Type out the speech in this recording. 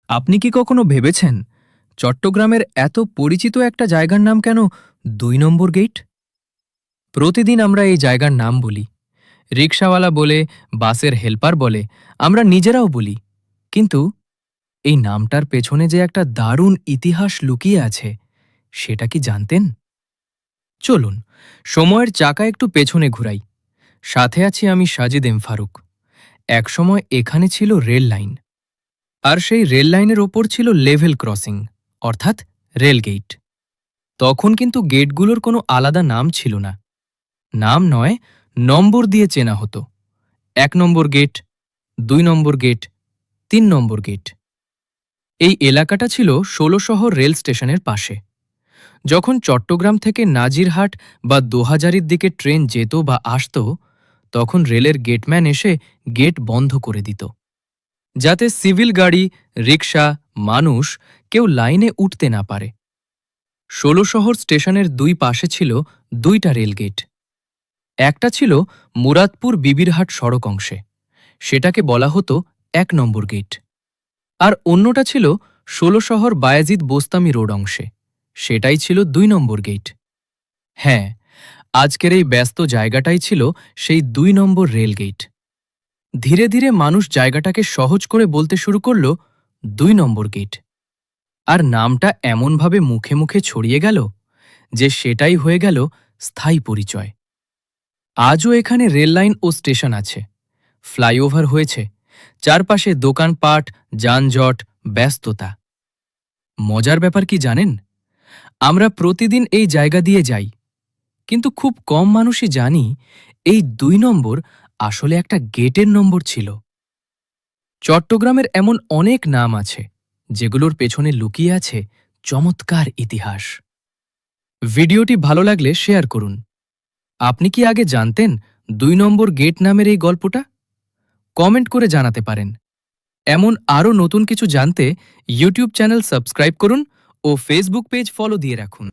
আপনি কি কখনো ভেবেছেন চট্টগ্রামের এত পরিচিত একটা জায়গার নাম কেন ২ নম্বর গেট? প্রতিদিন আমরা এই জায়গার নাম বলি, রিকশাওয়ালা বলে, বাসের হেল্পার বলে, আমরা নিজেরাও বলি। কিন্তু এই নামটার পেছনে যে একটা দারুণ ইতিহাস লুকিয়ে আছে, সেটা কি জানতেন? চলুন সময়ের চাকা একটু পেছনে ঘুরাই। সাথে আছি আমি সাজিদ এম ফারুক। একসময় এখানে ছিল রেল লাইন, আর সেই রেল লাইনের ওপর ছিল লেভেল ক্রসিং, অর্থাৎ রেলগেট। তখন কিন্তু গেটগুলোর কোনো আলাদা নাম ছিল না। নাম নয়, নম্বর দিয়ে চেনা হতো। ১ নম্বর গেট, ২ নম্বর গেট, ৩ নম্বর গেট। এই এলাকাটা ছিল ষোলশহর রেল স্টেশনের পাশে। যখন চট্টগ্রাম থেকে নাজিরহাট বা দোহাজারীর দিকে ট্রেন যেত বা আসত, তখন রেলের গেটম্যান এসে গেট বন্ধ করে দিত, যাতে সিভিল গাড়ি, রিকশা, মানুষ কেউ লাইনে উঠতে না পারে। ষোলশহর স্টেশনের দুই পাশে ছিল ২টা রেলগেট। একটা ছিল মুরাদপুর বিবিরহাট সড়ক অংশে, সেটাকে বলা হতো ১ নম্বর গেট। আর অন্যটা ছিল ষোলশহর বায়েজিদ বোস্তামি রোড অংশে, সেটাই ছিল ২ নম্বর গেট। হ্যাঁ, আজকের এই ব্যস্ত জায়গাটাই ছিল সেই ২ নম্বর রেলগেট। ধীরে ধীরে মানুষ জায়গাটাকে সহজ করে বলতে শুরু করল ২ নম্বর গেট। আর নামটা এমনভাবে মুখে মুখে ছড়িয়ে গেল যে সেটাই হয়ে গেল স্থায়ী পরিচয়। আজও এখানে রেললাইন ও স্টেশন আছে, ফ্লাইওভার হয়েছে, চারপাশে দোকানপাট, যানজট, ব্যস্ততা। মজার ব্যাপার কি জানেন? আমরা প্রতিদিন এই জায়গা দিয়ে যাই, কিন্তু খুব কম মানুষই জানি এই ২ নম্বর আসলে একটা গেটের নম্বর ছিল। চট্টগ্রামের এমন অনেক নাম আছে যেগুলোর পেছনে লুকিয়ে আছে চমৎকার ইতিহাস। ভিডিওটি ভালো লাগলে শেয়ার করুন। আপনি কি আগে জানতেন ২ নম্বর গেট নামের এই গল্পটা? কমেন্ট করে জানাতে পারেন। এমন আরও নতুন কিছু জানতে ইউটিউব চ্যানেল সাবস্ক্রাইব করুন ও ফেসবুক পেজ ফলো দিয়ে রাখুন।